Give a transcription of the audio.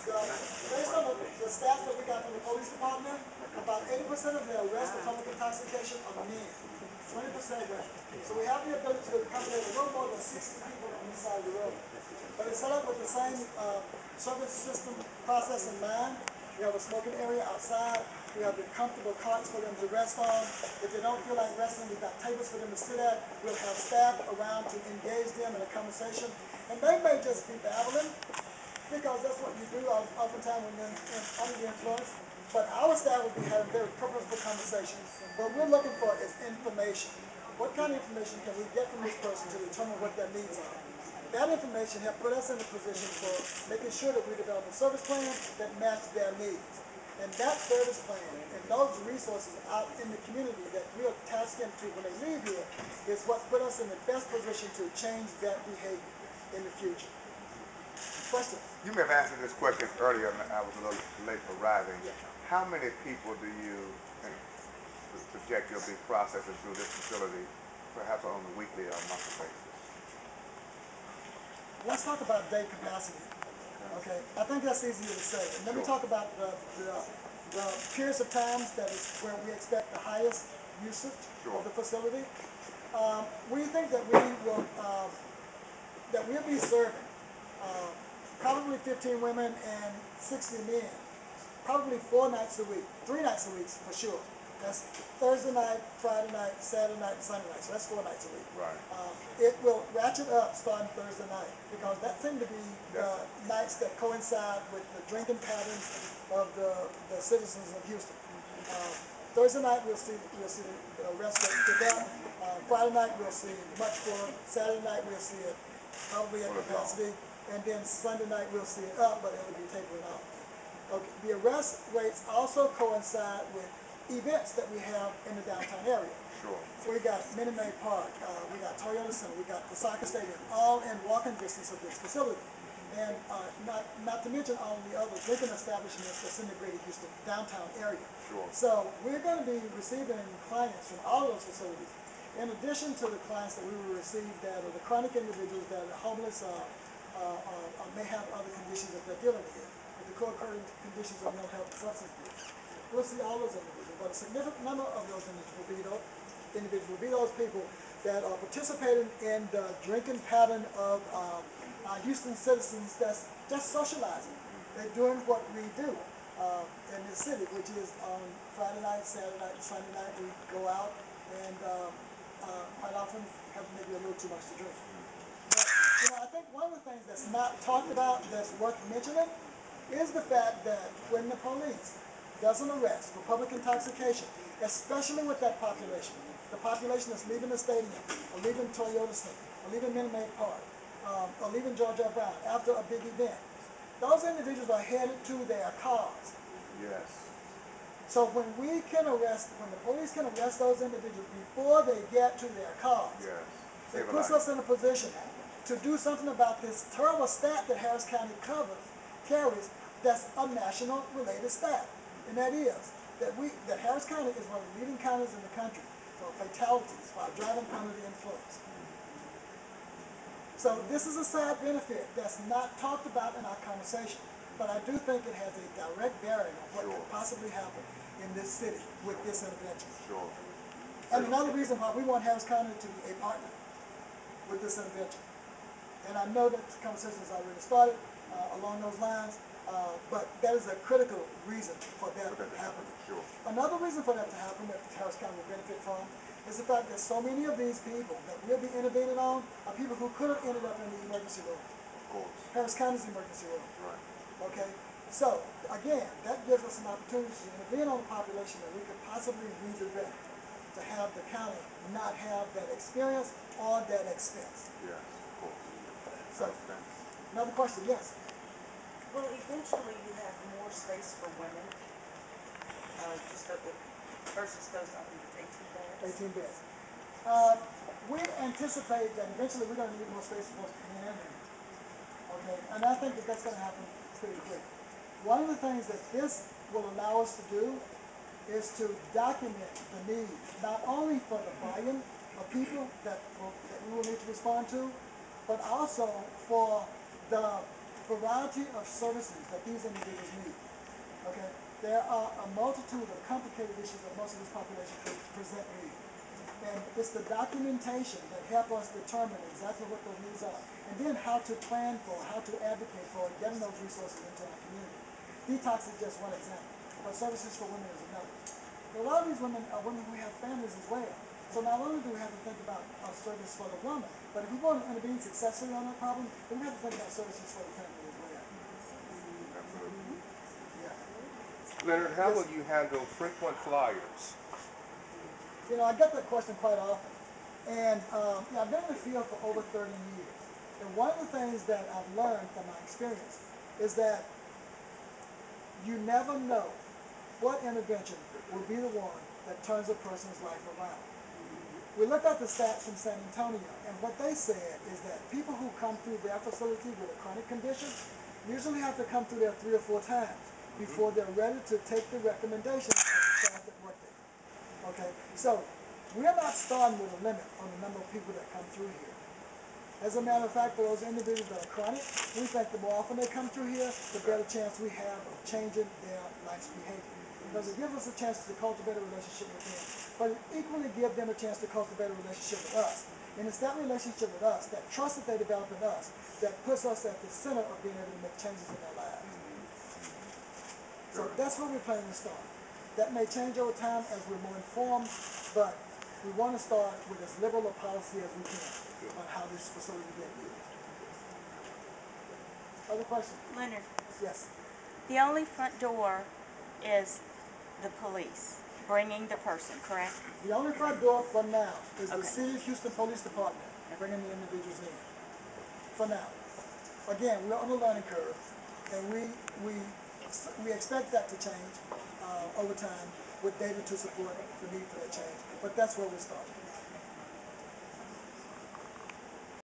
Based on the stats that we got from the police department, about 80% of the arrests for public intoxication are men. 20% women. So we have the ability to accommodate a little more than 60 people on each side of the road. But it's set up with the same service system process in mind. We have a smoking area outside. We have the comfortable carts for them to rest on. If they don't feel like resting, we've got tables for them to sit at. We'll have staff around to engage them in a conversation. And they may just be babbling, because that's what you do oftentimes when you're under the influence. But our staff will be having very purposeful conversations. What we're looking for is information. What kind of information can we get from this person to determine what their needs are? That information helps put us in a position for making sure that we develop a service plan that matches their needs. And that service plan and those resources out in the community that we're tasked into when they leave here is what put us in the best position to change that behavior in the future. Questions? You may have answered this question earlier, and I was a little late for arriving. Yeah. How many people do you project you'll be processing through this facility, perhaps on a weekly or monthly basis? Let's talk about day capacity. Okay, I think that's easier to say. And then we talk about the periods of times that is where we expect the highest usage of the facility. We think that we'll be serving probably 15 women and 60 men, probably 4 nights a week, 3 nights a week for sure. That's Thursday night, Friday night, Saturday night, and Sunday night. So that's 4 nights a week. Right. It will ratchet up starting Thursday night because that seems to be the nights that coincide with the drinking patterns of the citizens of Houston. Thursday night we'll see the arrest rate pick up. Friday night we'll see much more. Saturday night we'll see it probably at capacity, and then Sunday night we'll see it up, but it'll be tapering off. Okay. The arrest rates also coincide with events that we have in the downtown area. Sure. So we got Minute Maid Park, we got Toyota Center, we got the soccer stadium, all in walking distance of this facility. And not to mention all the other drinking establishments that's in the greater Houston downtown area. Sure. So we're going to be receiving clients from all of those facilities. In addition to the clients that we will receive that are the chronic individuals that are homeless or may have other conditions that they're dealing with, the co-occurring conditions of mental health and substance abuse. We'll see all those individuals, but a significant number of those individuals will be those people that are participating in the drinking pattern of Houston citizens that's just socializing. They're doing what we do in this city, which is on Friday night, Saturday night, and Sunday night, we go out and quite often have maybe a little too much to drink. But, I think one of the things that's not talked about that's worth mentioning is the fact that when the police doesn't arrest for public intoxication, especially with that population, the population that's leaving the stadium, or leaving Toyota Center, or leaving Minute Maid Park, or leaving George R. Brown after a big event, those individuals are headed to their cars. Yes. So when the police can arrest those individuals before they get to their cars, Yes. it puts us in a position to do something about this terrible stat that Harris County carries that's a national related stat. And that is that Harris County is one of the leading counties in the country for fatalities while driving under the influence. So this is a side benefit that's not talked about in our conversation, but I do think it has a direct bearing on what could possibly happen in this city with this intervention. Sure. And another reason why we want Harris County to be a partner with this intervention. And I know that the conversation has already started along those lines, but that is a critical reason for that to happen. Sure. Another reason for that to happen that Harris County will benefit from is the fact that so many of these people that we'll be intervening on are people who could have ended up in the emergency room. Of course. Harris County's emergency room. Right. Okay? So, again, that gives us an opportunity to intervene on a population that we could possibly redirect to have the county not have that experience or that expense. Yes, of course. So, another question, yes? Well, eventually you have more space for women, versus those, I think it's 18 beds. 18 beds. We anticipate that eventually we're going to need more space for both men and women. Okay, and I think that that's going to happen pretty quick. One of the things that this will allow us to do is to document the need, not only for the volume of people that we will need to respond to, but also for the variety of services that these individuals need. Okay? There are a multitude of complicated issues that most of this population present need. And it's the documentation that help us determine exactly what those needs are. And then how to plan for, how to advocate for getting those resources into our community. Detox is just one example, but services for women is another. But a lot of these women are women who have families as well. So not only do we have to think about our service for the woman, but if we want to intervene successfully on that problem, then we have to think about services for the family as well. Absolutely. Yeah. Leonard, how will you handle frequent flyers? You know, I get that question quite often. And I've been in the field for over 30 years. And one of the things that I've learned from my experience is that you never know what intervention will be the one that turns a person's life around. We looked at the stats from San Antonio, and what they said is that people who come through their facility with a chronic condition usually have to come through there 3 or 4 times before they're ready to take the recommendations of the staff that work there. Okay, so we're not starting with a limit on the number of people that come through here. As a matter of fact, for those individuals that are chronic, we think the more often they come through here, the better chance we have of changing their life's behavior. Because it gives us a chance to cultivate a relationship with them, but it equally gives them a chance to cultivate a relationship with us. And it's that relationship with us, that trust that they develop in us, that puts us at the center of being able to make changes in their lives. So that's where we're planning to start. That may change over time as we're more informed, but we want to start with as liberal a policy as we can on how this facility get used. Other questions? Leonard, Yes. the only front door is the police bringing the person, correct? The only front door for now is the Okay. City of Houston Police Department bringing the individuals in. For now. Again, we're on a learning curve, and we expect that to change over time with data to support the need for that change. But that's where we're starting.